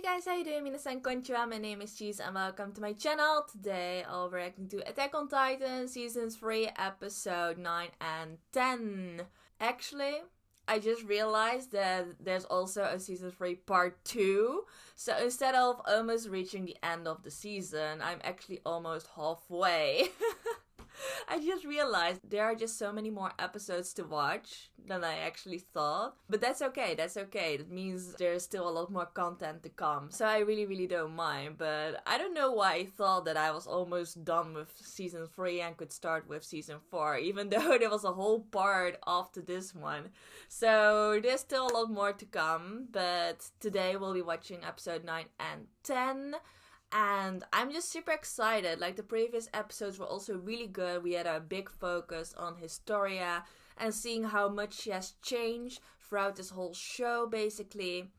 guys, how you doing? Minasan konnichiwa, my name is Cheese and welcome to my channel. Today I'll be reacting to Attack on Titan Season 3 Episode 9 and 10. Actually, I just realized that there's also a Season 3 Part 2. So instead of almost reaching the end of the season, I'm actually almost halfway. I just realized there are just so many more episodes to watch than I actually thought. But that's okay, That means there's still a lot more content to come. So I really don't mind. But I don't know why I thought that I was almost done with Season 3 and could start with Season 4. Even though there was a whole part after this one. So there's still a lot more to come. But today we'll be watching episode 9 and 10. And I'm just super excited. Like, the previous episodes were also really good. We had a big focus on Historia and seeing how much she has changed throughout this whole show, basically.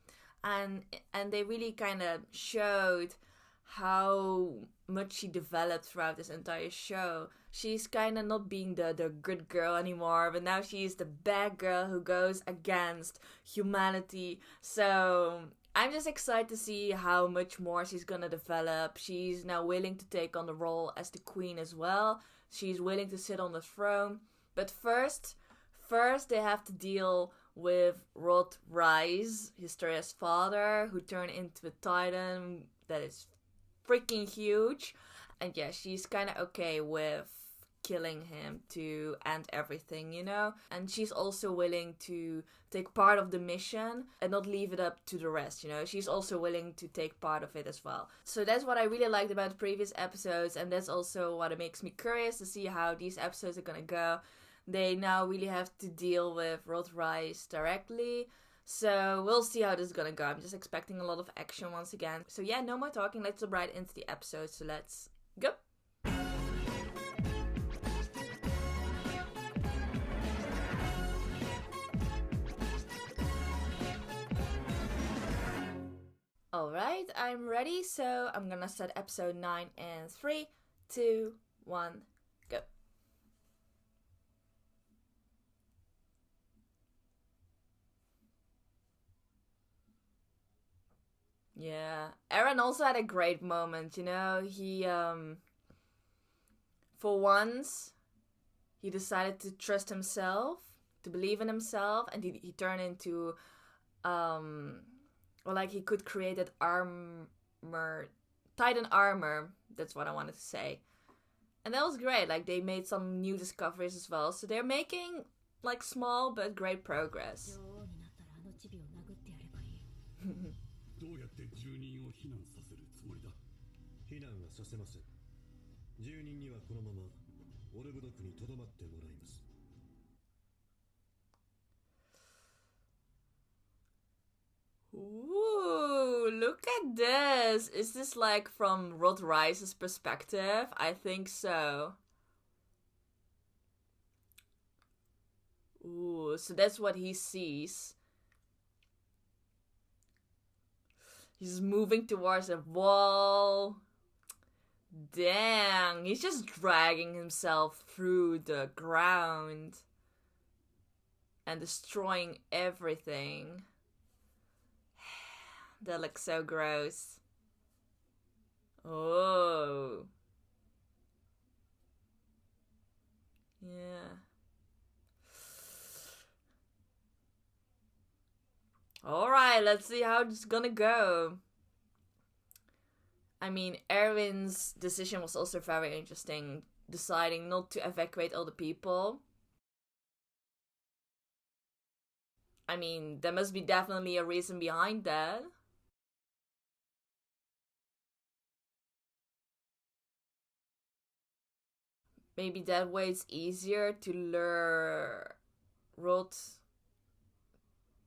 And they really kind of showed how much she developed throughout this entire show. She's kind of not being the good girl anymore, but now she's the bad girl who goes against humanity. So I'm just excited to see how much more she's gonna develop. She's now willing to take on the role as the queen as well. She's willing to sit on the throne. But first they have to deal with Rod Reiss, Historia's father, who turned into a titan that is freaking huge. And yeah, she's kind of okay with killing him to end everything, you know? And she's also willing to take part of the mission and not leave it up to the rest, you know? She's also willing to take part of it as well. So that's what I really liked about the previous episodes, and that's also what it makes me curious to see how these episodes are gonna go. They now really have to deal with Rod Reiss directly. So we'll see how this is gonna go. I'm just expecting a lot of action once again. So yeah, no more talking. Let's jump right into the episode. So let's go. Alright, I'm ready. So I'm gonna start episode 9 and 3, 2, 1, go. Yeah, Eren also had a great moment, you know, he, for once, he decided to trust himself, to believe in himself, and he turned into, well, like, he could create that armor, Titan armor, that's what I wanted to say. And that was great, like, they made some new discoveries as well, so they're making, like, small but great progress. どうやって住人を避難させるつもりだ。避難はさせません。住人にはこのままオルブドクに留まってもらいます。 Ooh, look at this. Is this like from Rod Reiss's perspective? I think so. Ooh, so that's what he sees. He's moving towards a wall. Dang, he's just dragging himself through the ground and destroying everything. That looks so gross. Oh. Yeah. Alright, let's see how it's gonna go. I mean, Erwin's decision was also very interesting, deciding not to evacuate all the people. I mean, there must be definitely a reason behind that. Maybe that way it's easier to lure Rod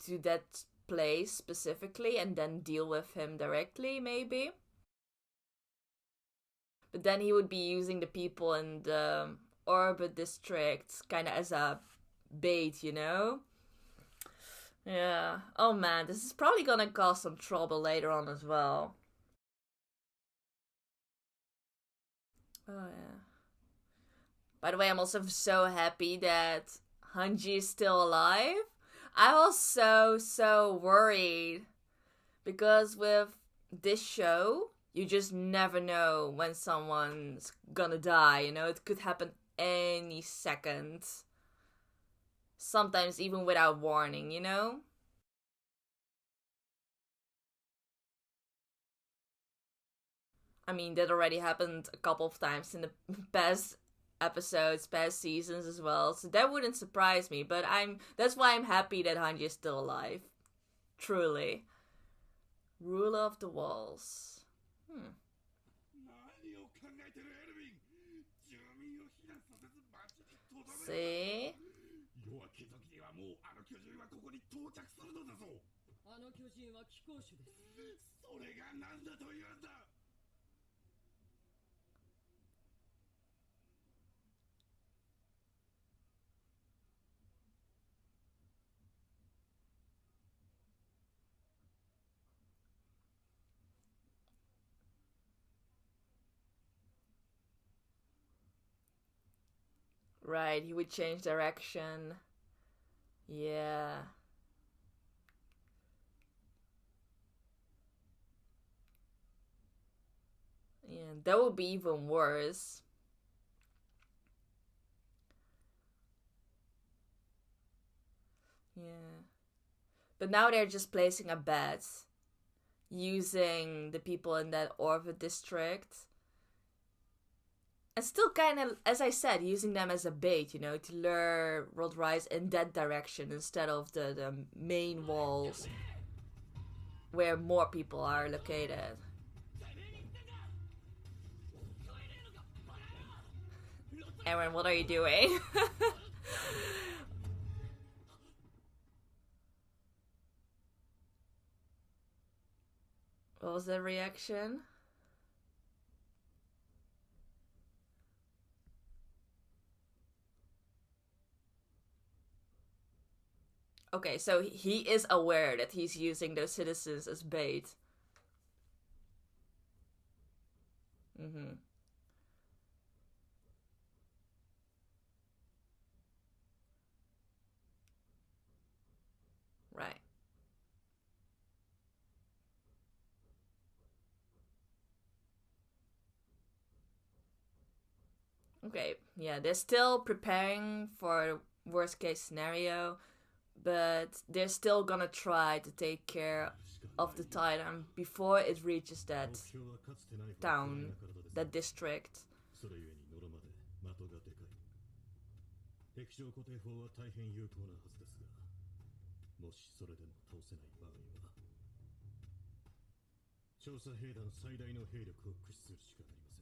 to that place specifically and then deal with him directly, maybe. But then he would be using the people in the orbit district kind of as a bait, you know? Yeah. Oh man, this is probably gonna cause some trouble later on as well. Oh yeah. By the way, I'm also so happy that Hanji is still alive. I was so worried. Because with this show, you just never know when someone's gonna die, you know? It could happen any second. Sometimes even without warning, you know? I mean, that already happened a couple of times in the past episodes, past seasons as well. So that wouldn't surprise me, but that's why I'm happy that Hanji is still alive. Truly. Ruler of the Walls. See? あの巨人は貴公種です。それが何だというんだ。Right, he would change direction. Yeah. Yeah, that would be even worse. Yeah. But now they're just placing a bet using the people in that Orva district. And still kind of, as I said, using them as a bait, you know, to lure World Rise in that direction instead of the main walls where more people are located. Aaron, what are you doing? What was the reaction? Okay, so he is aware that he's using those citizens as bait. Mm-hmm. Right. Okay, yeah, they're still preparing for worst case scenario, but they're still gonna try to take care of the Titan before it reaches that town, that district. それゆえにノロまで的がでかい。敵将固定法は大変有効なはずですが、もしそれでも倒せない場合は、調査兵団最大の兵力を駆使するしかありません。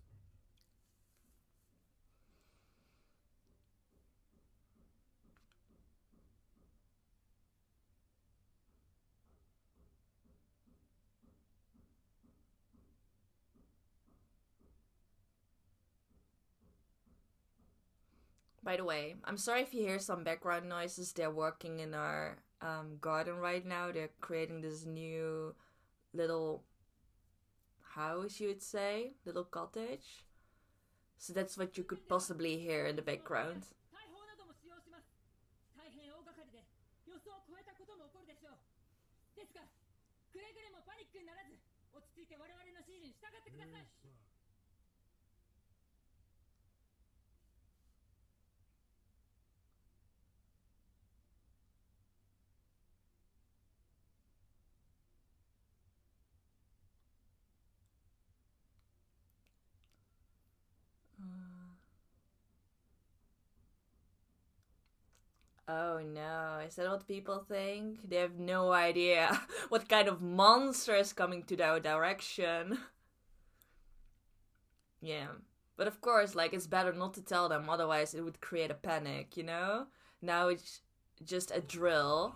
By the way, I'm sorry if you hear some background noises. They're working in our garden right now. They're creating this new little house, you would say, little cottage. So that's what you could possibly hear in the background. Oh no, is that what people think? They have no idea what kind of monster is coming to their direction. Yeah. But of course, like, it's better not to tell them, otherwise it would create a panic, you know? Now it's just a drill.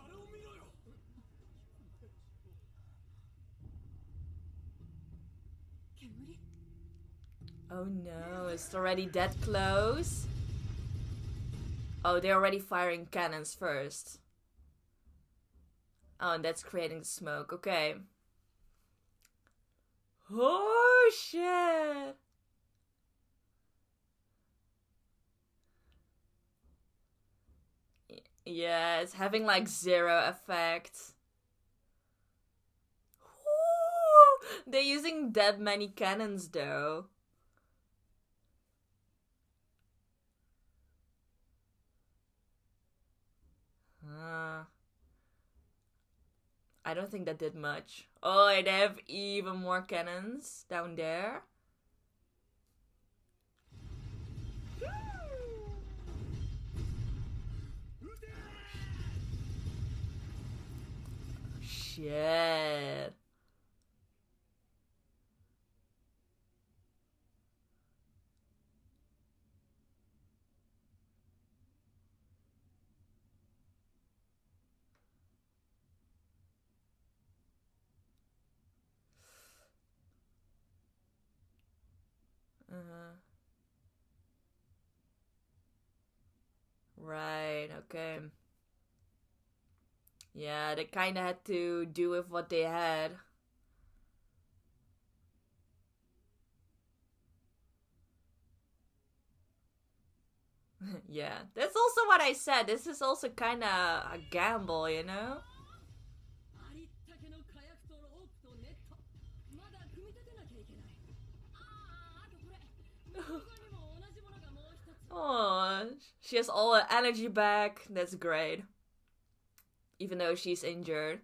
Oh no, it's already that close? Oh, they're already firing cannons first. Oh, and that's creating the smoke. Okay. Oh, shit. Yeah, it's having like zero effect. Ooh, They're using that many cannons though. I don't think that did much. Oh, they have even more cannons down there. Shit. Right, okay. Yeah, they kinda had to do with what they had. Yeah, that's also what I said. This is also kinda a gamble, you know? Oh, she has all her energy back. That's great. Even though she's injured.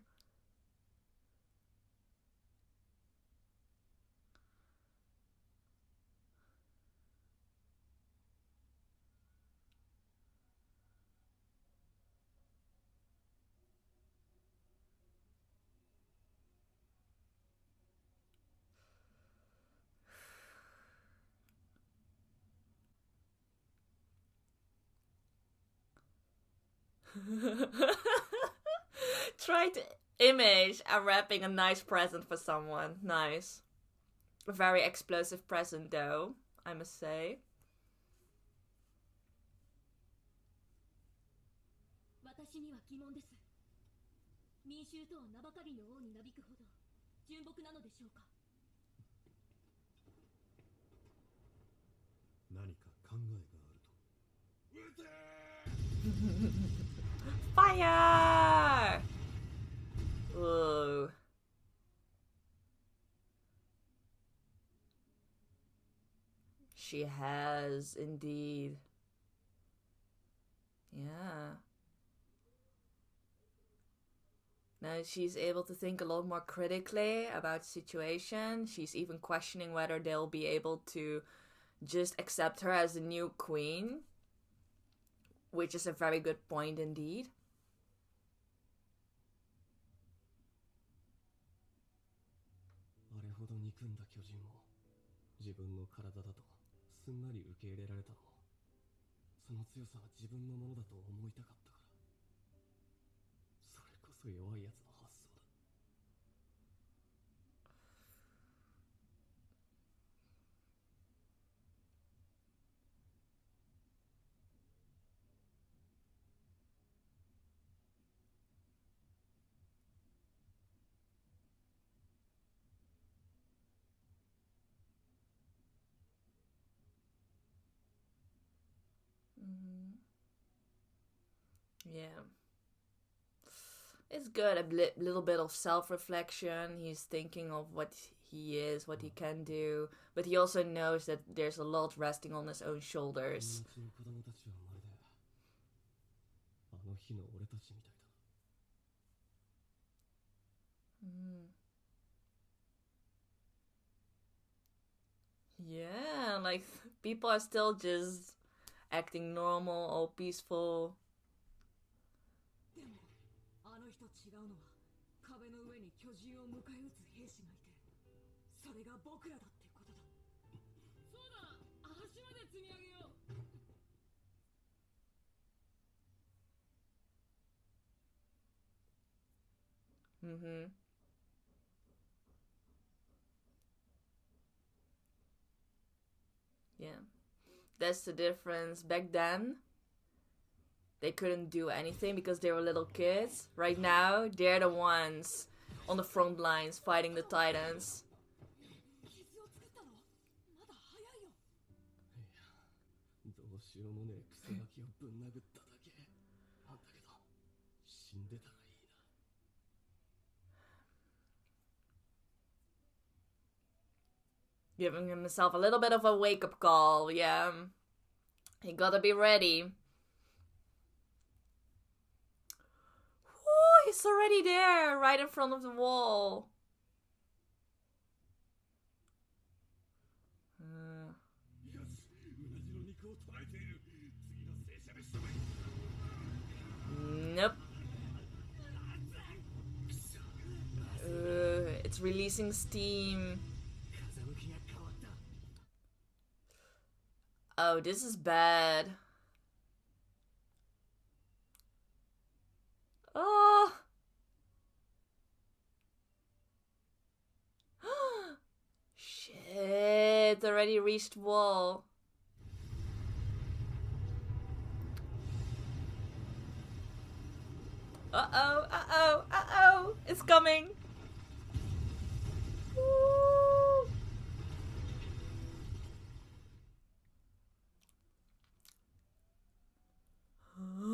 Try to image wrapping a nice present for someone. Nice. A very explosive present, though, I must say. 私には疑問です。民衆とは名ばかりの王になびくほど純朴なのでしょうか。何か考えがあると。撃て Fire! Ooh. She has, indeed. Yeah. Now she's able to think a lot more critically about the situation. She's even questioning whether they'll be able to just accept her as the new queen. Which is a very good point indeed. あれほど憎んだ巨人を自分の体だとすんなり受け入れられたのも、その強さは自分のものだと思いたかったから。それこそ弱いやつの発想だ。Yeah. It's good, a little bit of self-reflection. He's thinking of what he is, what he can do. But he also knows that there's a lot resting on his own shoulders. 友達の子供たちはまるであの日の俺たちみたいだ。Yeah, like, people are still just acting normal, all peaceful. でもあの日と違うのは壁の上に巨人を迎え撃つ兵士がいて、それが僕らだってことだ。そうだ、橋まで積み上げよう。Yeah. That's the difference. Back then, they couldn't do anything because they were little kids. Right now, they're the ones on the front lines fighting the Titans. 傷を作ったの？まだ早いよ。いや、どうしようもねえクソガキをぶん殴っただけ。なんだけど、死んでたらいいな。Giving himself a little bit of a wake-up call, yeah. He gotta be ready. Woo, he's already there, right in front of the wall. Nope. It's releasing steam. Oh, this is bad. Oh. Shit, already reached wall. Uh-oh, uh-oh, uh-oh. It's coming. Woo.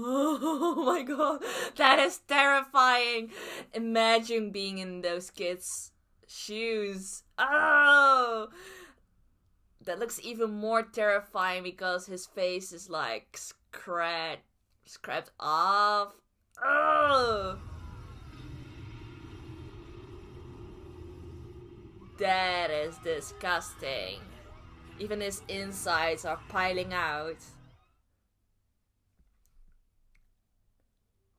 Oh my god, that is terrifying. Imagine being in those kids' shoes. Oh, that looks even more terrifying because his face is like scrapped off. Oh, that is disgusting. Even his insides are piling out.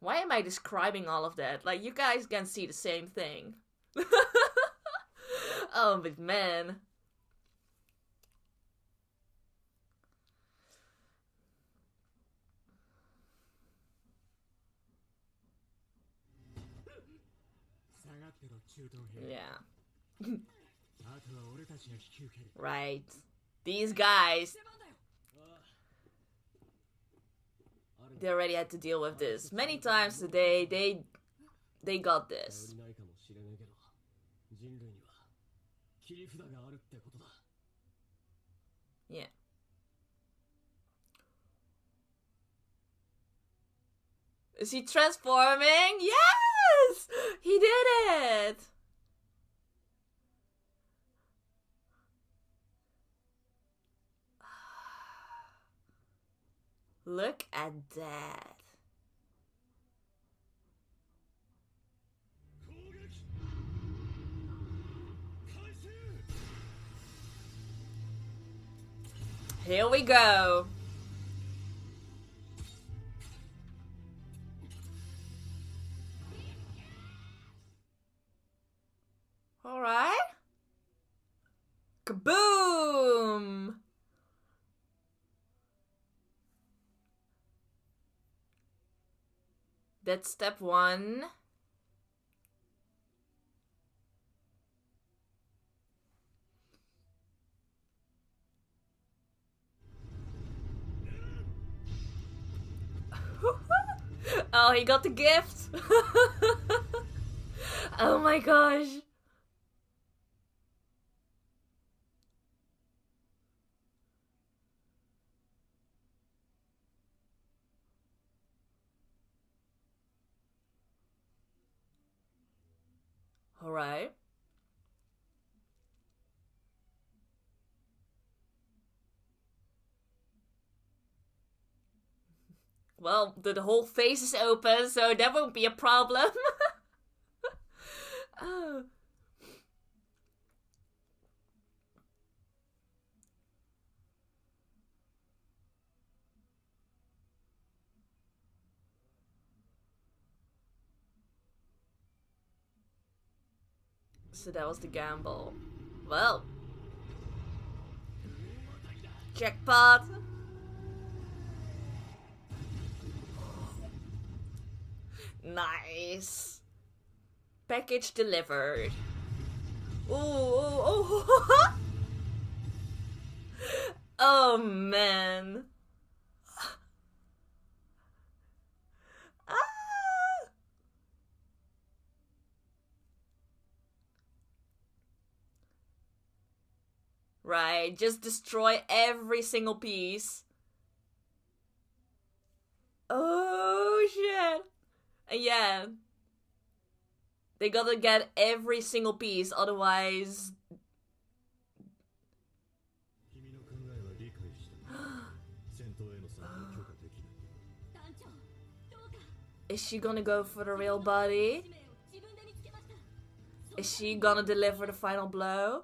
Why am I describing all of that? Like, you guys can see the same thing. Oh, but man. Yeah. Right. These guys, they already had to deal with this many times today. They got this. Yeah. Is he transforming? Yes! He did it! Look at that. Here we go. All right. Kaboom! That's step one. Oh, he got the gift. Oh my gosh. All right. Well, the whole face is open, so that won't be a problem. Oh. So that was the gamble. Well. Jackpot. Nice. Package delivered. Ooh, ooh, ooh. Oh man. Ah. Right, just destroy every single piece. Oh shit. Yeah. They gotta get every single piece, otherwise Is she gonna go for the real body? Is she gonna deliver the final blow?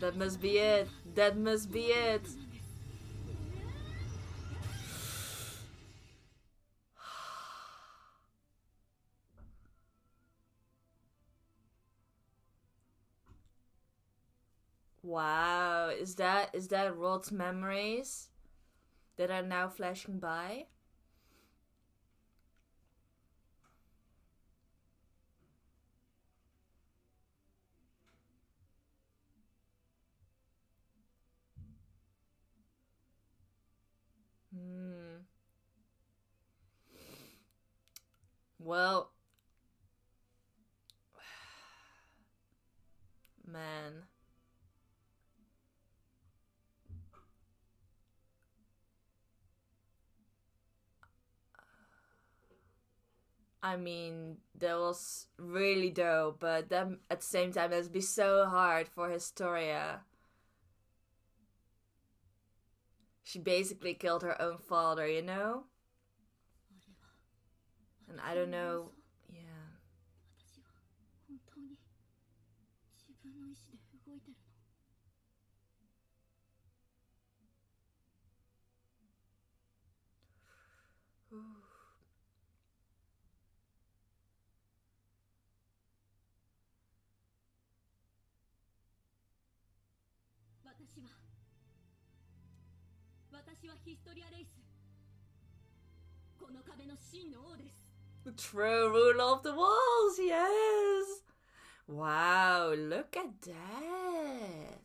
That must be it. That must be it. Wow, is that Rod's memories that are now flashing by? Well, man. I mean, that was really dope, but then at the same time, it'd be so hard for Historia. She basically killed her own father, you know? And I don't know, yeah. The true ruler of the walls, yes! Wow, look at that!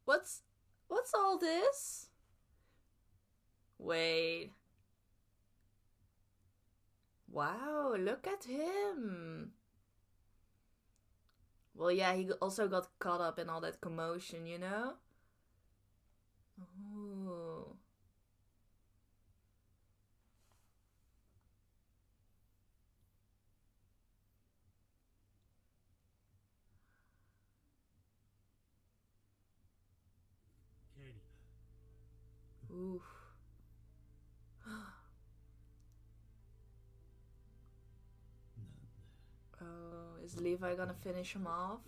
What's all this? Wait. Wow, look at him. Well, yeah, he also got caught up in all that commotion, you know? Oh. Oof. Oh, is Levi gonna finish him off?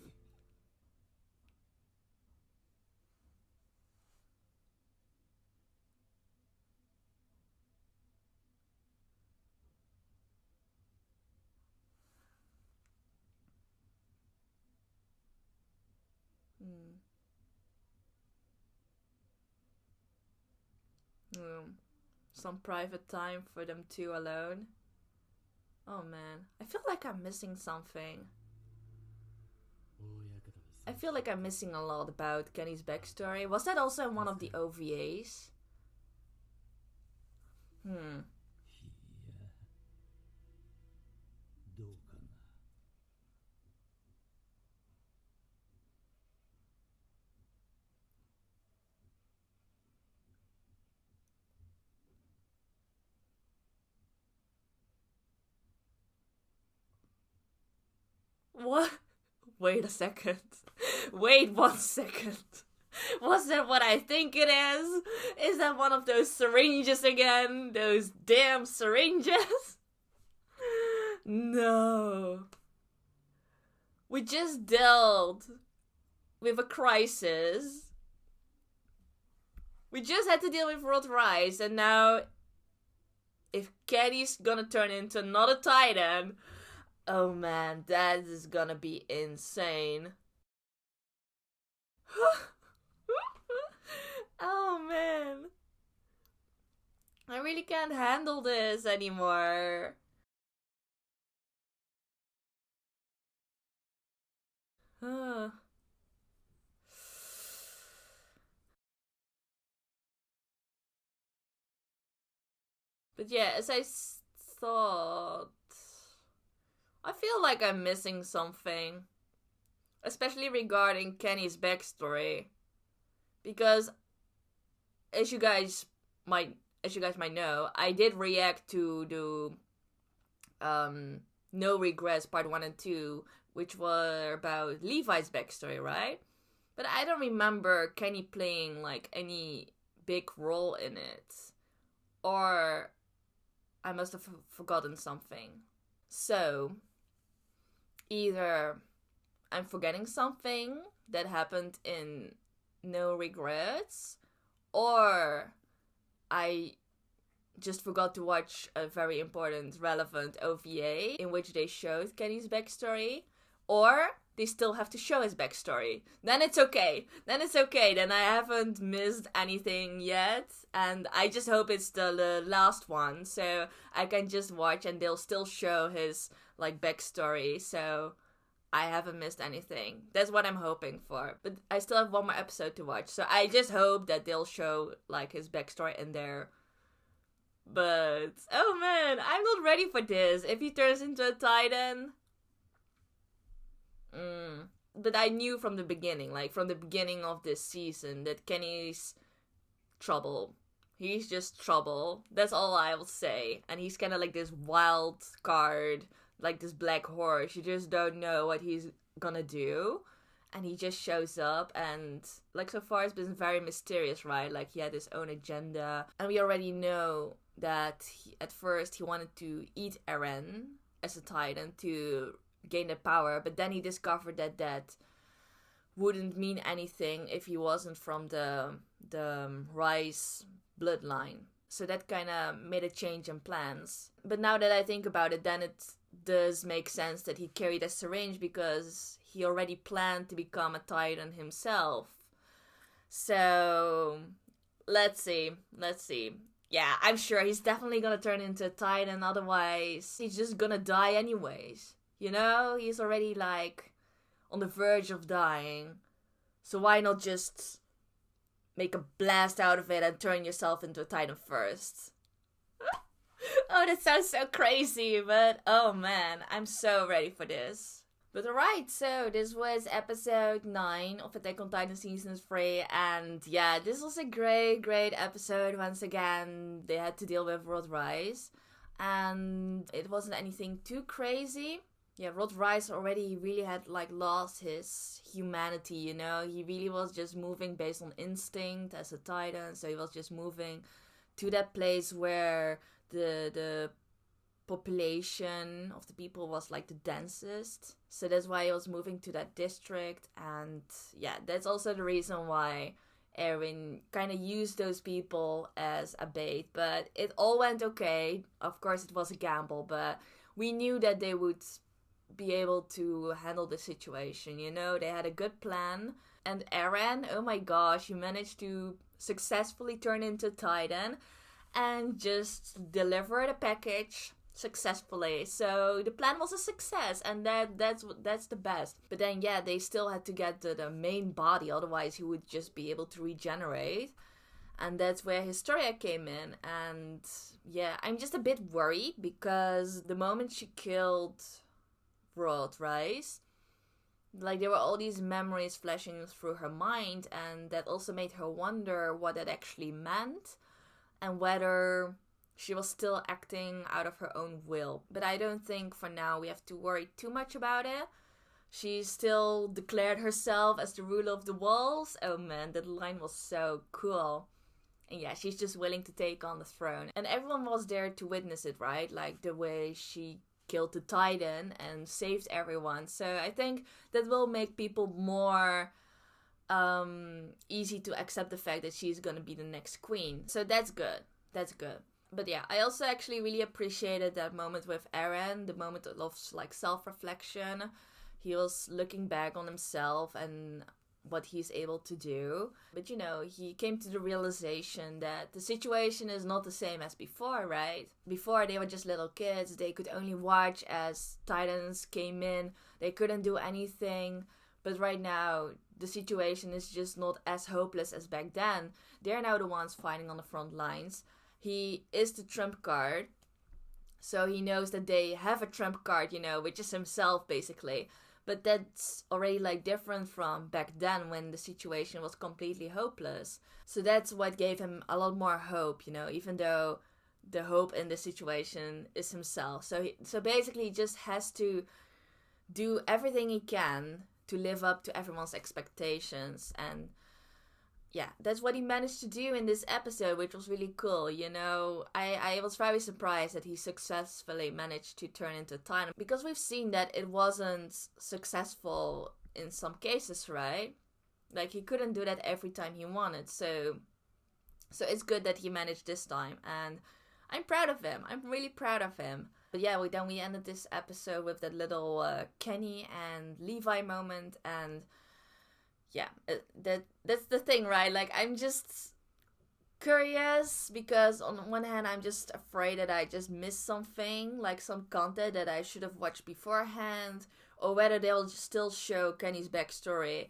Some private time for them two alone. Oh man, I feel like I'm missing something. I feel like I'm missing a lot about Kenny's backstory. Was that also in one of the OVAs? What? Wait a second. Wait 1 second. Was that what I think it is? Is that one of those syringes again? Those damn syringes? No. We just dealt with a crisis. We just had to deal with Rod Rice, and now if Kenny's gonna turn into another Titan, oh man, that is gonna be insane. Oh man. I really can't handle this anymore. Huh. But yeah, as I thought, I feel like I'm missing something. Especially regarding Kenny's backstory. Because as you guys might know, I did react to the No Regrets Part 1 and 2, which were about Levi's backstory, right? But I don't remember Kenny playing like any big role in it. Or I must have forgotten something. So, either I'm forgetting something that happened in No Regrets, or I just forgot to watch a very important, relevant OVA in which they showed Kenny's backstory, or they still have to show his backstory. Then it's okay. Then I haven't missed anything yet, and I just hope it's the last one, so I can just watch and they'll still show his like backstory, so I haven't missed anything. That's what I'm hoping for. But I still have one more episode to watch, so I just hope that they'll show like his backstory in there. But oh man, I'm not ready for this. If he turns into a Titan. But I knew from the beginning, like from the beginning of this season, that Kenny's trouble. He's just trouble. That's all I will say. And he's kind of like this wild card, like this black horse. You just don't know what he's gonna do. And he just shows up, and like so far it's been very mysterious, right? Like he had his own agenda. And we already know that at first he wanted to eat Eren as a Titan to gain the power, but then he discovered that that wouldn't mean anything if he wasn't from the Rice bloodline. So that kind of made a change in plans. But now that I think about it, then it does make sense that he carried a syringe, because he already planned to become a Titan himself. So let's see. Yeah, I'm sure he's definitely gonna turn into a Titan, otherwise he's just gonna die anyways. You know, he's already like on the verge of dying. So why not just make a blast out of it and turn yourself into a Titan first? Oh, that sounds so crazy, but oh man, I'm so ready for this. But alright, so this was episode 9 of Attack on Titan Season 3, and yeah, this was a great episode. Once again, they had to deal with Rod Rice, and it wasn't anything too crazy. Yeah, Rod Rice already really had like lost his humanity, you know? He really was just moving based on instinct as a Titan, so he was just moving to that place where the population of the people was like the densest. So that's why he was moving to that district, and yeah, that's also the reason why Eren kind of used those people as a bait. But it all went okay. Of course it was a gamble, but we knew that they would be able to handle the situation, you know? They had a good plan. And Eren, oh my gosh, he managed to successfully turn into Titan and just deliver the package successfully. So the plan was a success, and that's the best. But then yeah, they still had to get the main body, otherwise he would just be able to regenerate. And that's where Historia came in. And yeah, I'm just a bit worried, because the moment she killed Rod Rice, like there were all these memories flashing through her mind, and that also made her wonder what that actually meant, and whether she was still acting out of her own will. But I don't think for now we have to worry too much about it. She still declared herself as the ruler of the walls. Oh man, that line was so cool. And yeah, she's just willing to take on the throne. And everyone was there to witness it, right? Like the way she killed the Titan and saved everyone. So I think that will make people more easy to accept the fact that she's gonna be the next queen. So that's good. But yeah, I also actually really appreciated that moment with Eren, the moment of like self-reflection. He was looking back on himself and what he's able to do. But you know, he came to the realization that the situation is not the same as before, right? Before they were just little kids, they could only watch as Titans came in, they couldn't do anything. But right now, the situation is just not as hopeless as back then. They're now the ones fighting on the front lines. He is the trump card, so he knows that they have a trump card, you know, which is himself basically. But that's already like different from back then when the situation was completely hopeless. So that's what gave him a lot more hope, you know, even though the hope in the situation is himself. So basically he just has to do everything he can to live up to everyone's expectations. And yeah, that's what he managed to do in this episode, which was really cool. You know, I was very surprised that he successfully managed to turn into Titan, because we've seen that it wasn't successful in some cases, right? Like, he couldn't do that every time he wanted. So it's good that he managed this time, and I'm proud of him. I'm really proud of him. But yeah, we ended this episode with that little Kenny and Levi moment, and yeah, that's the thing, right? Like, I'm just curious, because on one hand I'm just afraid that I just missed something, like some content that I should have watched beforehand, or whether they'll still show Kenny's backstory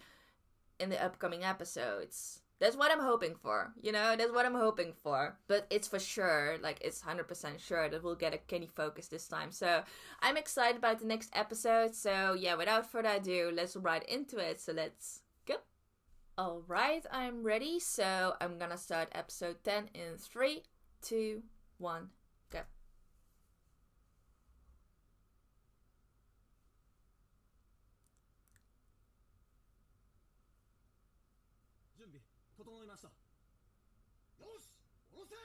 in the upcoming episodes. That's what I'm hoping for, you know, that's what I'm hoping for. But it's for sure, like, it's 100% sure that we'll get a Kenny focus this time. So I'm excited about the next episode. So yeah, without further ado, let's right into it. So let's go. Alright, I'm ready. So I'm gonna start episode 10 in 3, 2, 1, go. 準備整いました。よし、下ろせ。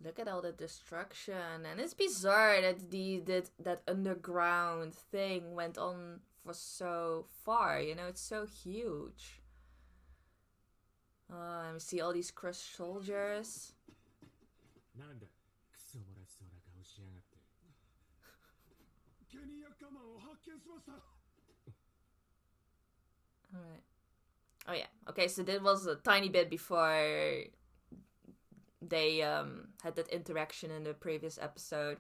Look at all the destruction, and it's bizarre that that underground thing went on for so far. You know, it's so huge. And we see all these crushed soldiers. なんだクソ漏らしそうな顔しやがって。ケニアカマンを発見しました。 Alright. Oh yeah. Okay, so that was a tiny bit before they had that interaction in the previous episode.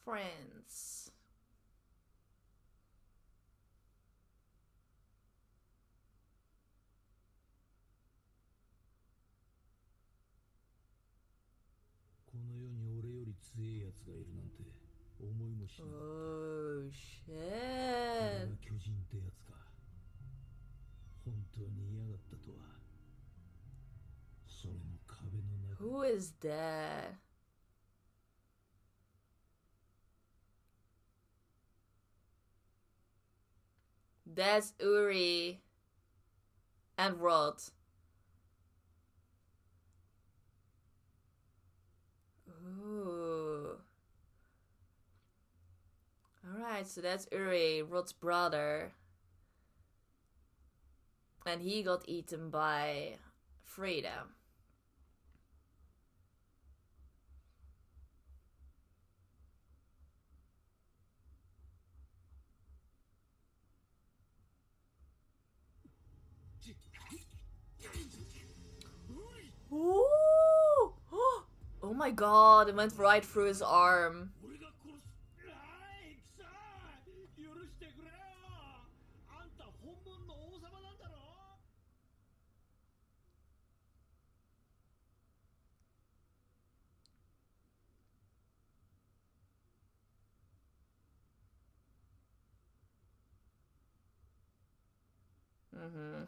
Friends. Oh shit. Who is that? That's Uri and Rod. Ooh. Alright, so that's Uri, Rod's brother. And he got eaten by Frida. Ooh! Oh my god, it went right through his arm.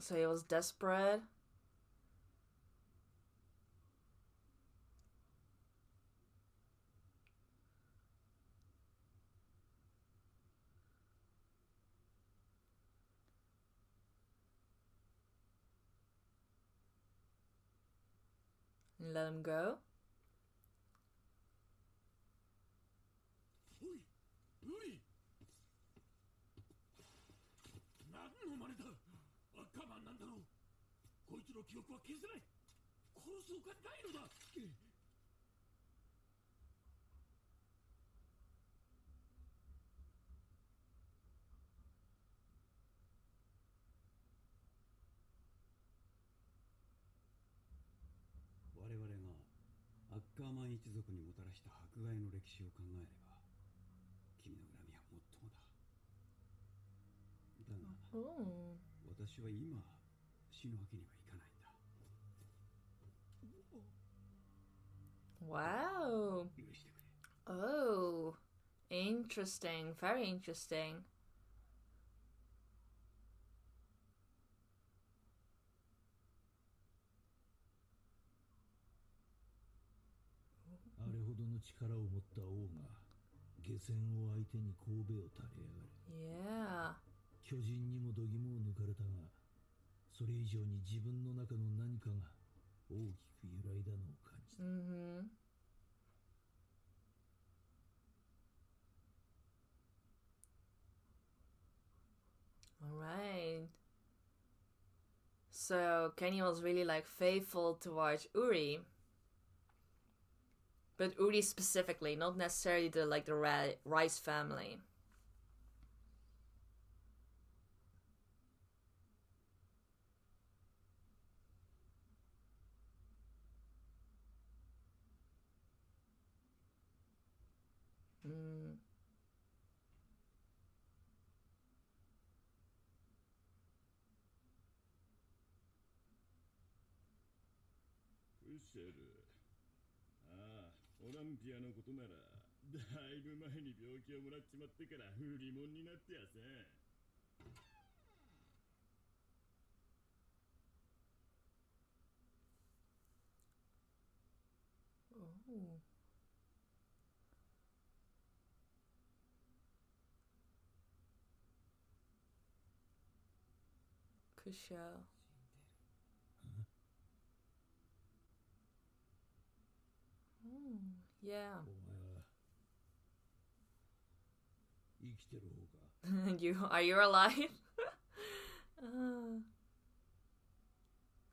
So he was desperate. And let him go. Oh. Wow. Oh. Interesting. Very interesting. Yeah. 巨人にも度肝を抜かれたが、それ以上に自分の中の何かが大きく揺らいだのを感じた。Alright. So Kenny was really like faithful towards Uri. But Uri specifically, not necessarily the Rice family. Oh. Kushel. Yeah. Are you alive?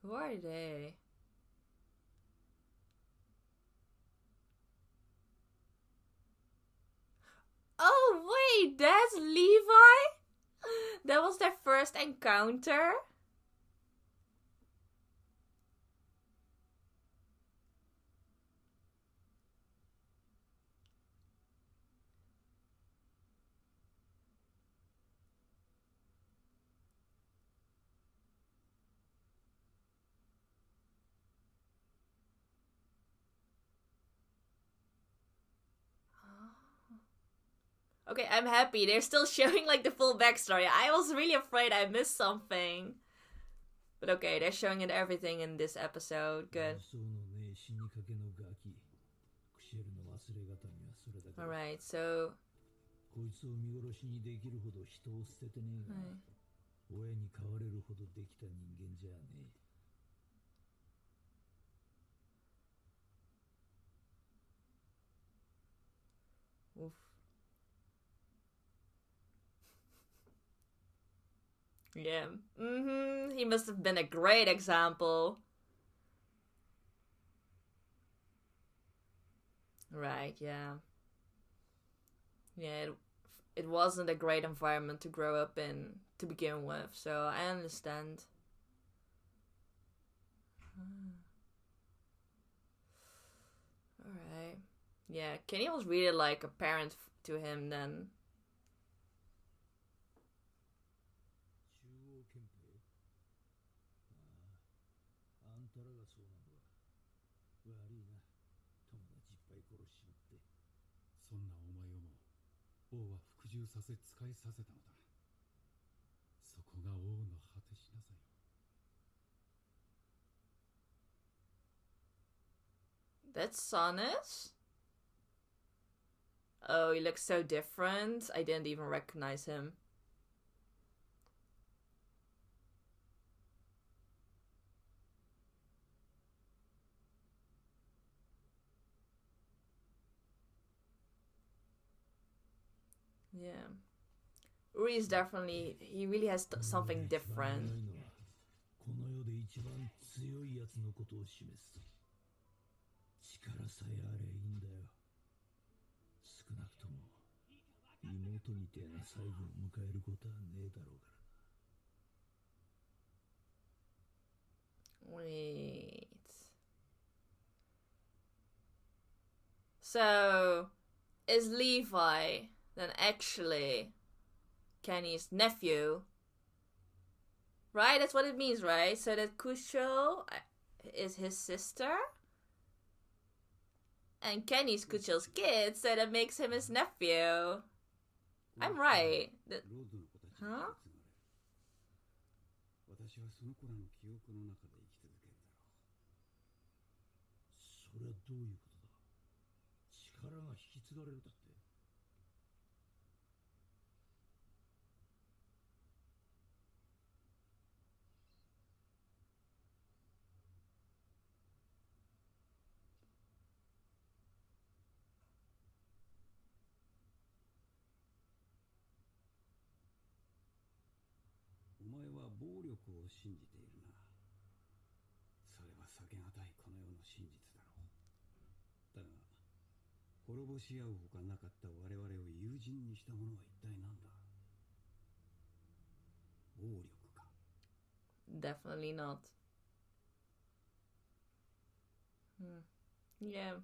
Who are they? Oh wait, that's Levi? That was their first encounter? Okay, I'm happy. They're still showing like the full backstory. I was really afraid I missed something. But okay, they're showing it everything in this episode. Good. Alright, so... Oof. Yeah. He must have been a great example. Right, yeah. Yeah, it wasn't a great environment to grow up in to begin with, so I understand. Alright. Yeah, Kenny was really like a parent to him then. 中央憲兵あんたらがそうなのか。悪いな。友達いっぱい殺しちまって。そんなお前をも王は服従させ仕えさせたのだ。そこが王の果てしなさよ。That's Sonus? Oh, he looks so different. I didn't even recognize him. Yeah. Uri is definitely, he really has something different. この世で一番強いやつのことを示す。力さえあれいいんだよ。少なくとも妹みてえな最後を迎えることはねえだろうからな。 Wait. So, is Levi then actually Kenny's nephew? Right? That's what it means, right? So that Kucho is his sister? And Kenny's Kucho's kid, so that makes him his nephew. I'm right. Huh? 私はその子らの記憶の中で生き続けるだろう。それはどういうことだ。力が引き継がれるだって。お前は暴力を信じているな。それは避けがたいこの世の真実だろう。だが、滅ぼし合うほかなかった我々を友人にしたものは一体何だ。暴力か。Definitely not. Yeah.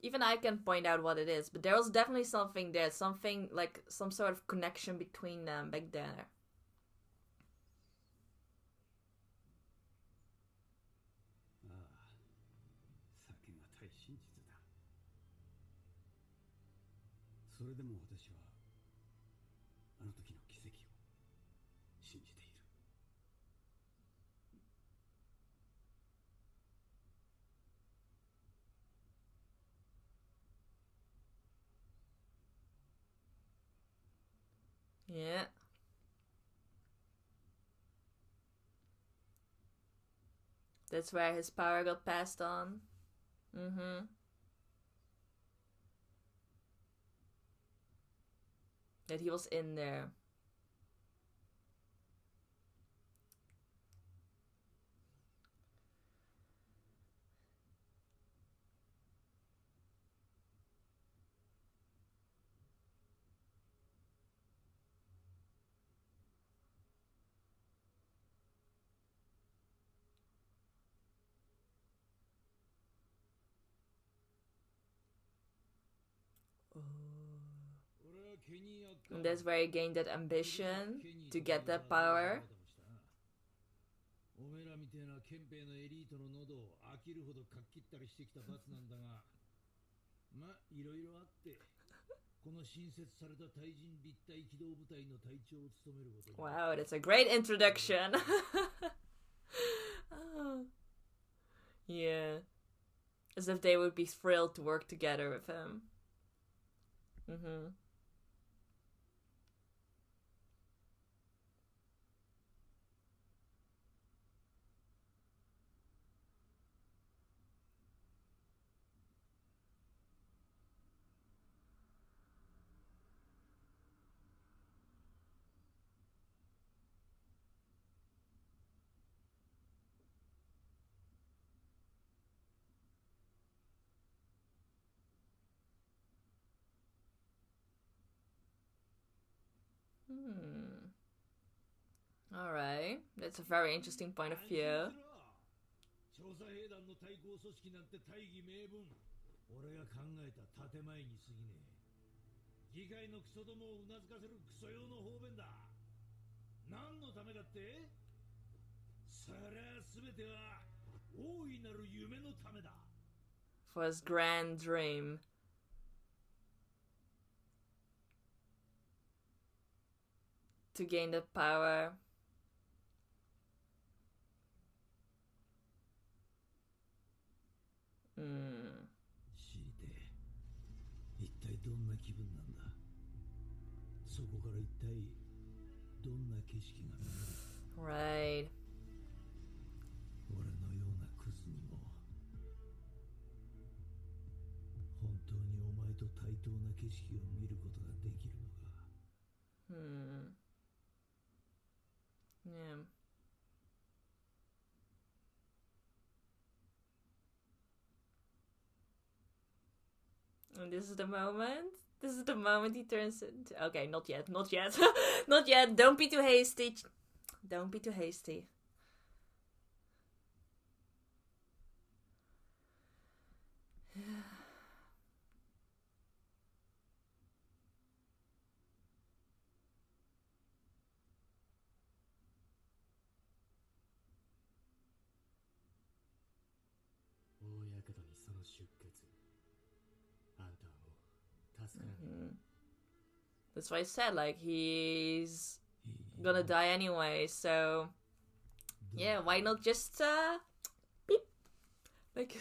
Even I can point out what it is, but there was definitely something there, something like some sort of connection between them back there. ああ、避けがたい真実だ。それでも私はあの時の奇跡を信じている。Yeah. That's where his power got passed on. That he was in there. And that's where he gained that ambition to get that power. おめらみてえな憲兵のエリートの喉を飽きるほどかっきったりしてきた罰なんだが、ま、いろいろあってこの新設された対人立体機動部隊の隊長を務めることに。 Wow, that's a great introduction. Oh. Yeah. As if they would be thrilled to work together with him. Alright, that's a very interesting point of view. 調査兵団の対抗組織なんて大義名分。俺が考えた建前に過ぎねえ。議会のクソどもをうなずかせるクソ用の方便だ。何のためだって？そりゃ全ては大いなる夢のためだ。For his grand dream. To gain the power. Hmm. 知りてえ。一体どんな気分なんだ。そこから一体どんな景色が見える。Right. 俺のようなクズにも本当にお前と対等な景色を見ることができるのか。Yeah. And this is the moment. This is the moment he turns into. Okay, not yet. Not yet. Not yet. Don't be too hasty. Don't be too hasty. That's why I said, like, he's gonna die anyway, so yeah, why not just beep, like.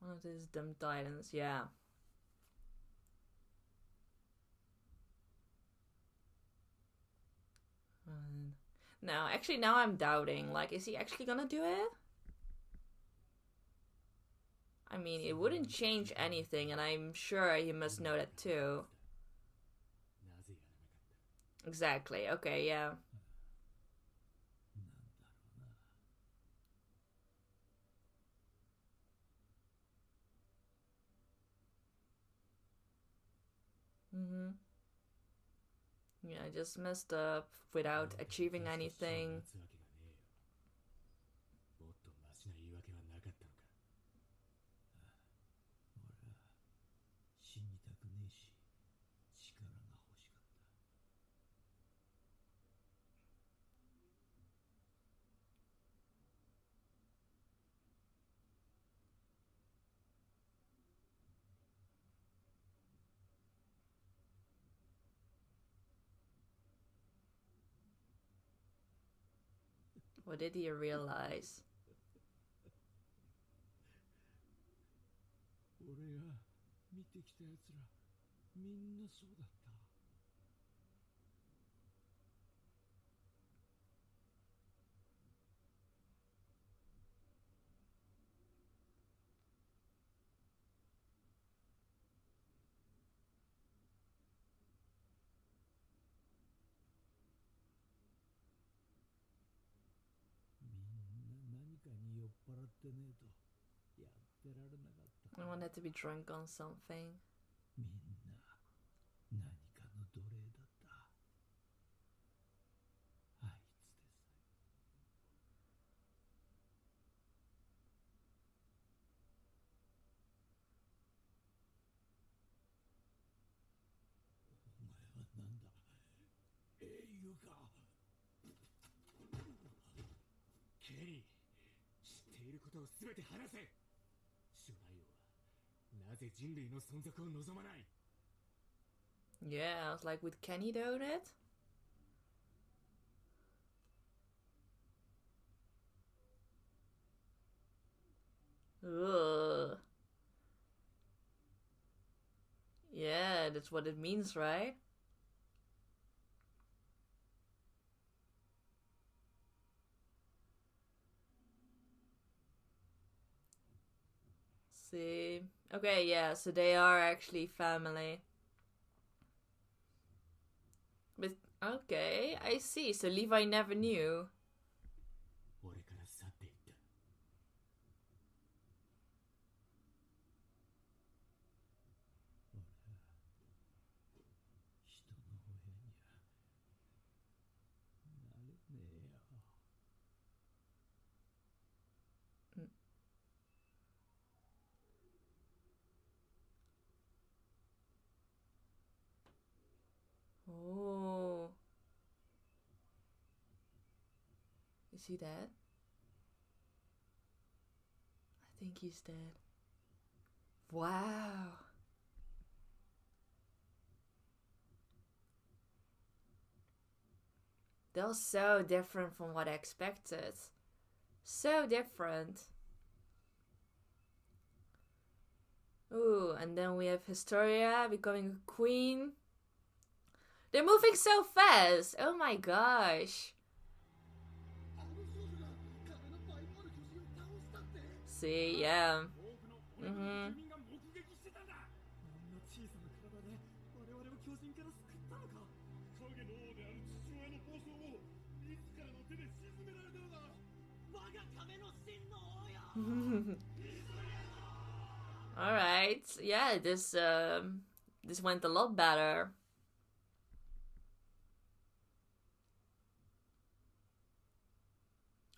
One of these dumb titans, yeah. No, actually now I'm doubting, like, is he actually gonna do it? I mean, it wouldn't change anything, and I'm sure he must know that too. Exactly, okay, yeah. Yeah, I just messed up without achieving anything. 死にたくねえし、力が欲しかった。What did he realize? 俺が見てきたやつらみんなそうだった。何かに酔っ払ってねえとやってられなかった。I wanted to be drunk on something. みんな何かの奴隷だった。あいつです。お前はなんだ、英雄か。ケニー、知っていることをすべて話せ。主内王はなぜ人類の存続を望まない。 Yeah, I was like, would Kenny do it? Ugh. Yeah, that's what it means, right? See. Okay, yeah, so they are actually family. But Okay, I see. So Levi never knew. 俺から去っていった。人の親にはなれねえよ。Oh. Is he dead? I think he's dead. Wow. That was so different from what I expected. So different. Ooh, and then we have Historia becoming a queen. They're moving so fast. Oh my gosh. See, yeah. あんな小さな体で我々を巨人から救ったのか。影の王である父親の暴走を自らの手で沈められたのだ。我が壁の真の王よ。All right. Yeah, this went a lot better.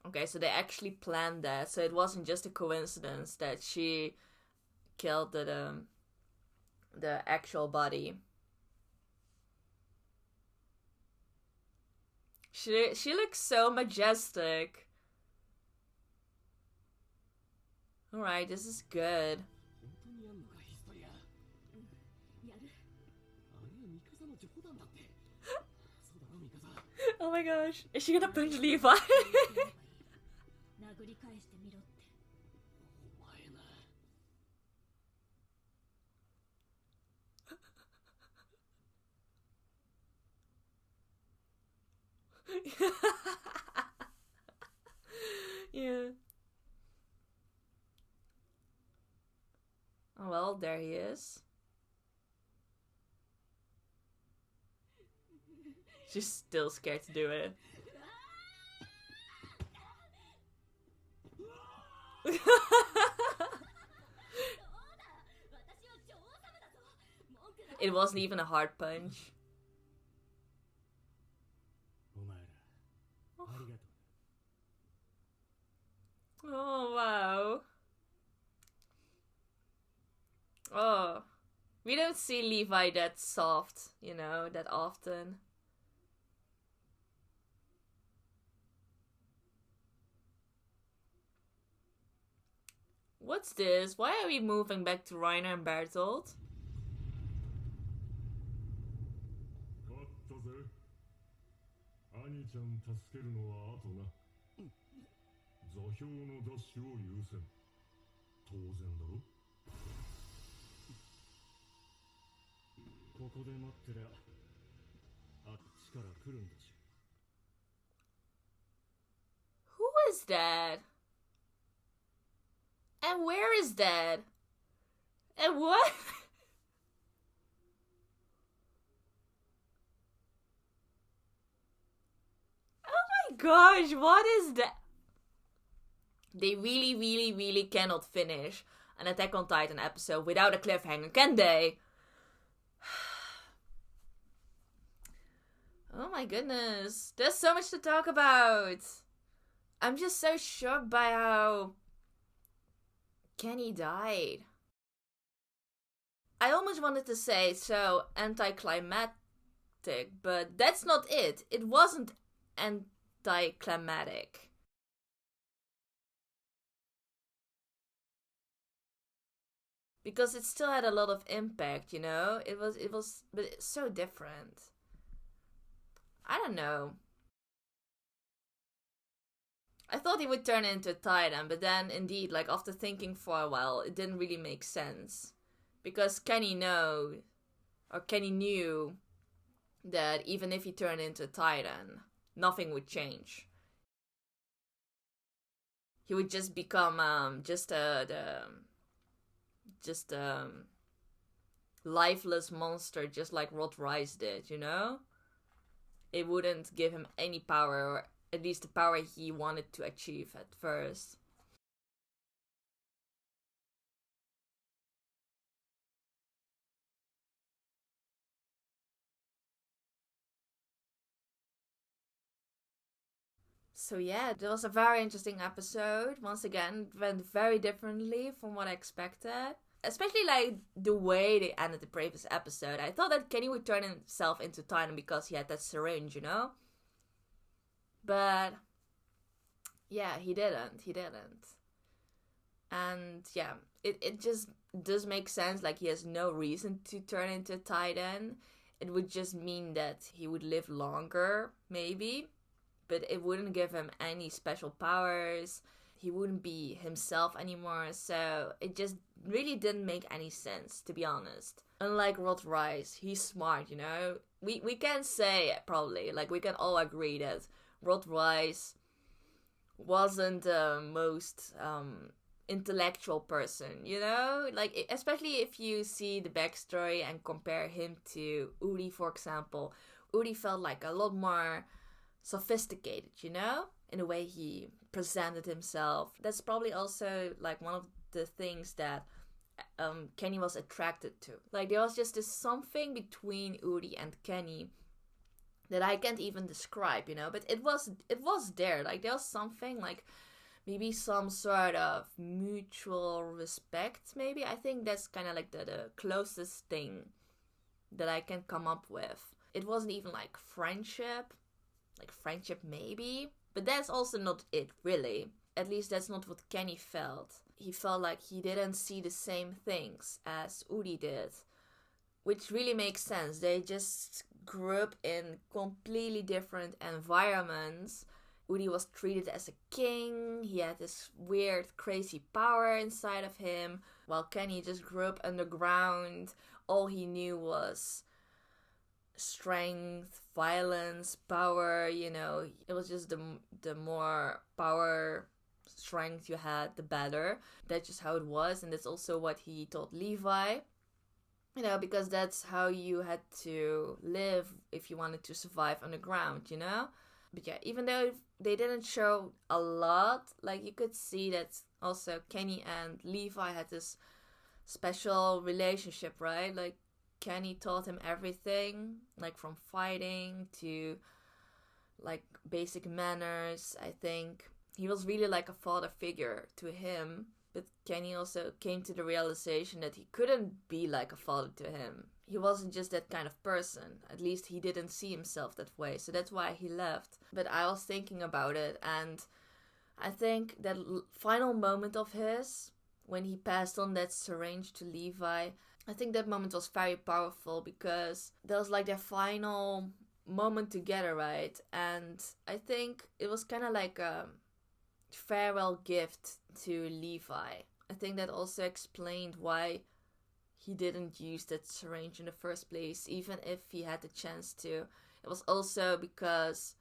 Okay, so they actually planned that. So it wasn't just a coincidence that she killed the actual body. She looks so majestic. All right, this is good. 本当にやんのかヒストリア。やる。あれはミカサの冗談だって。そうだろミカサ。Oh my gosh, is she gonna punch Levi? 殴り返してみろって。お前な。Yeah. Oh well, there he is. She's still scared to do it. It wasn't even a hard punch. お前らありがとう。 Oh, wow. Oh. We don't see Levi that soft, you know, that often. What's this? Why are we moving back to Reiner and Bertolt? 勝ったぜ。兄ちゃん助けるのは後な。座標の奪取を優先。当然だろ。ここで待ってりゃあっちから来るんだし。 Who is that? And where is that? And what? Oh my gosh, what is that? They really cannot finish an Attack on Titan episode without a cliffhanger, can they? Oh my goodness. There's so much to talk about. I'm just so shocked by how Kenny died. I almost wanted to say so anticlimactic, but that's not it. It wasn't anticlimactic. Because it still had a lot of impact, you know? It was, but it's so different. I don't know. I thought he would turn into a Titan, but then indeed, like after thinking for a while, it didn't really make sense. Because Kenny knew that even if he turned into a Titan, nothing would change. He would just become just a lifeless monster, just like Rod Rice did, you know? it wouldn't give him any power, or at least the power he wanted to achieve at first. So yeah, it was a very interesting episode. Once again, it went very differently from what I expected. Especially like the way they ended the previous episode. I thought that Kenny would turn himself into Titan because he had that syringe, you know? But yeah, he didn't. He didn't. And yeah, it just does make sense. Like, he has no reason to turn into a Titan. It would just mean that he would live longer, maybe. But it wouldn't give him any special powers. He wouldn't be himself anymore. So it just really didn't make any sense, to be honest. Unlike Rod Rice, he's smart, you know? We can say, probably, like, we can all agree that Rod Rice wasn't the most intellectual person, you know? Like, especially if you see the backstory and compare him to Uri, for example. Uri felt like a lot more sophisticated, you know? In the way he presented himself. That's probably also like one of the things that Kenny was attracted to. Like, there was just this something between Uri and Kenny that I can't even describe, you know? But it was there. Like, there was something, like, maybe some sort of mutual respect, maybe. I think that's kind of like the closest thing that I can come up with. It wasn't even like friendship. Like, friendship maybe. But that's also not it, really. At least that's not what Kenny felt. He felt like he didn't see the same things as Uri did. Which really makes sense. They just grew up in completely different environments. Uri was treated as a king. He had this weird, crazy power inside of him. While Kenny just grew up underground. All he knew was strength, violence, power, you know. It was just the more power, strength you had, the better. That's just how it was, and that's also what he taught Levi. You know, because that's how you had to live if you wanted to survive underground, you know? But yeah, even though they didn't show a lot, like, you could see that also Kenny and Levi had this special relationship, right? Like, Kenny taught him everything, like from fighting to like basic manners. I think he was really like a father figure to him. But Kenny also came to the realization that he couldn't be like a father to him. He wasn't just that kind of person. At least he didn't see himself that way. So that's why he left. But I was thinking about it, and I think that final moment of his, when he passed on that syringe to Levi, I think that moment was very powerful because that was like their final moment together, right? And I think it was kind of like a farewell gift to Levi. I think that also explained why he didn't use that syringe in the first place, even if he had the chance to. It was also because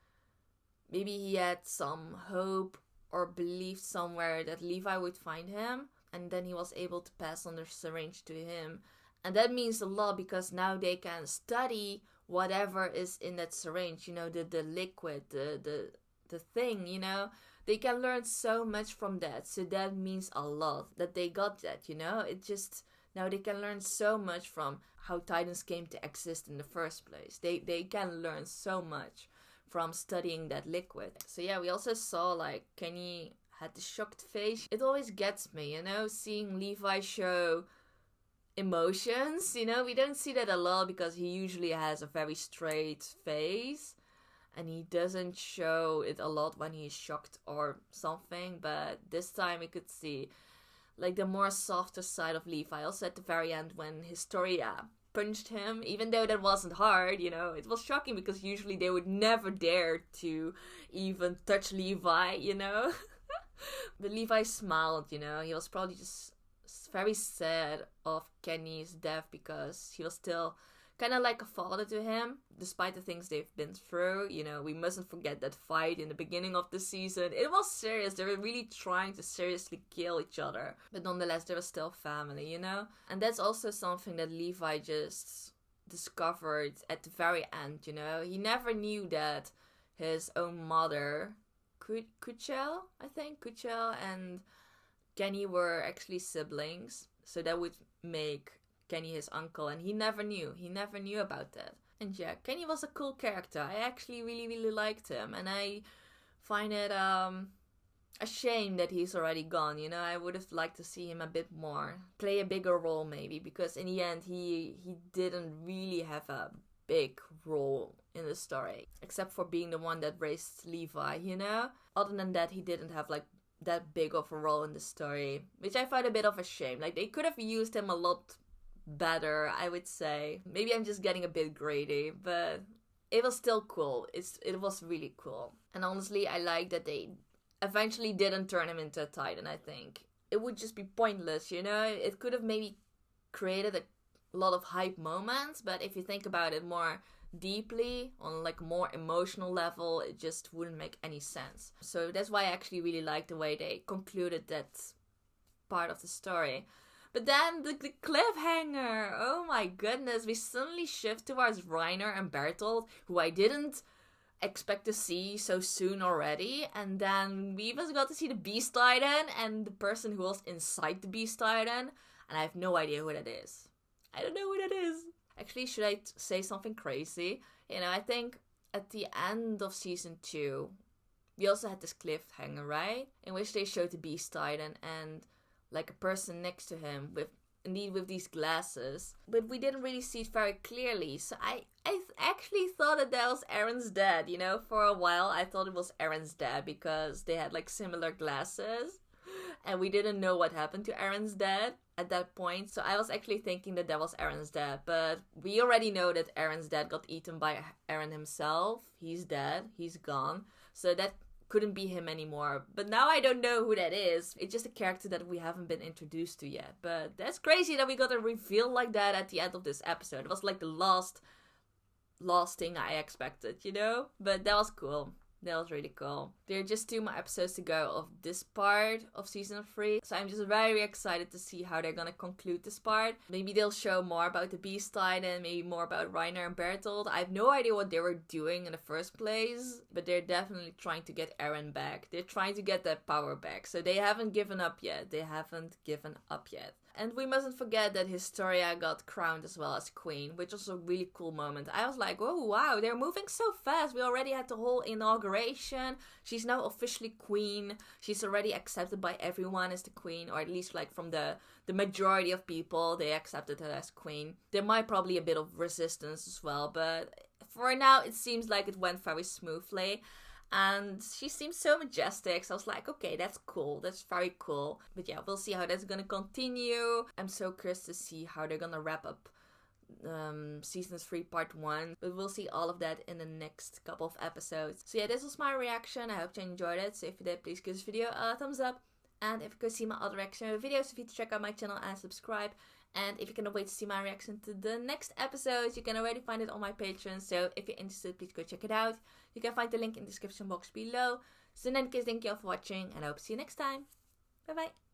maybe he had some hope or belief somewhere that Levi would find him, and then he was able to pass on the syringe to him. And that means a lot because now they can study whatever is in that syringe, you know, the liquid, the thing, you know. They can learn so much from that. So that means a lot that they got that, you know. It just, now they can learn so much from how Titans came to exist in the first place. They can learn so much from studying that liquid. So yeah, we also saw like Kenny had the shocked face. It always gets me, you know, seeing Levi show emotions, you know. We don't see that a lot because he usually has a very straight face and he doesn't show it a lot when he's shocked or something. But this time we could see like the more softer side of Levi. Also at the very end when Historia punched him, even though that wasn't hard, you know, it was shocking because usually they would never dare to even touch Levi, you know. But Levi smiled, you know. He was probably just very sad of Kenny's death because he was still kind of like a father to him, despite the things they've been through. You know, we mustn't forget that fight in the beginning of the season. It was serious. They were really trying to seriously kill each other. But nonetheless, they were still family, you know? And that's also something that Levi just discovered at the very end, you know. He never knew that his own mother, Kuchel, I think, Kuchel and Kenny were actually siblings. So that would make Kenny his uncle, and he never knew. He never knew about that. And yeah, Kenny was a cool character. I actually really, really liked him, and I find it a shame that he's already gone, you know. I would have liked to see him a bit more, play a bigger role maybe, because in the end he didn't really have a big role in the story, except for being the one that raised Levi, you know. Other than that, he didn't have like that big of a role in the story, which I find a bit of a shame. Like, they could have used him a lot better, I would say. Maybe I'm just getting a bit greedy, but it was still cool. It was really cool. And honestly, I like that they eventually didn't turn him into a Titan. I think it would just be pointless, you know. It could have maybe created a lot of hype moments, but if you think about it more deeply, on like a more emotional level, it just wouldn't make any sense. So that's why I actually really like the way they concluded that part of the story. But then the cliffhanger, oh my goodness, we suddenly shift towards Reiner and Bertolt, who I didn't expect to see so soon already. And then we even got to see the Beast Titan and the person who was inside the Beast Titan, and I have no idea who that is. I don't know who that is. Actually, should I say something crazy? You know, I think at the end of season 2, we also had this cliffhanger, right? In which they showed the Beast Titan and like a person next to him with these glasses, but we didn't really see it very clearly. So I actually thought that was Aaron's dad, you know. For a while I thought it was Aaron's dad because they had like similar glasses, and we didn't know what happened to Aaron's dad at that point. So I was actually thinking that was Aaron's dad, but we already know that Aaron's dad got eaten by Aaron himself. He's dead, he's gone, so that couldn't be him anymore. But now I don't know who that is. It's just a character that we haven't been introduced to yet. But that's crazy that we got a reveal like that at the end of this episode. It was like the last thing I expected, you know? But that was cool. That was really cool. There are just 2 more episodes to go of this part of season 3. So I'm just very excited to see how they're gonna conclude this part. Maybe they'll show more about the Beast Titan, maybe more about Reiner and Bertolt. I have no idea what they were doing in the first place, but they're definitely trying to get Eren back. They're trying to get that power back. So they haven't given up yet. And we mustn't forget that Historia got crowned as well as queen, which was a really cool moment. I was like, oh wow, they're moving so fast. We already had the whole inauguration. She's now officially queen. She's already accepted by everyone as the queen, or at least like from the majority of people, they accepted her as queen. There might probably a bit of resistance as well, but for now it seems like it went very smoothly. And she seems so majestic, so I was like, okay, that's cool, that's very cool. But yeah, we'll see how that's gonna continue. I'm so curious to see how they're gonna wrap up season 3 part 1, but we'll see all of that in the next couple of episodes. So yeah, this was my reaction. I hope you enjoyed it. So if you did, please give this video a thumbs up, and if you could see my other reaction videos, feel free to check out my channel and subscribe. And if you cannot wait to see my reaction to the next episodes, you can already find it on my Patreon. So if you're interested, please go check it out. You can find the link in the description box below. So in any case, thank you all for watching, and I hope to see you next time. Bye bye.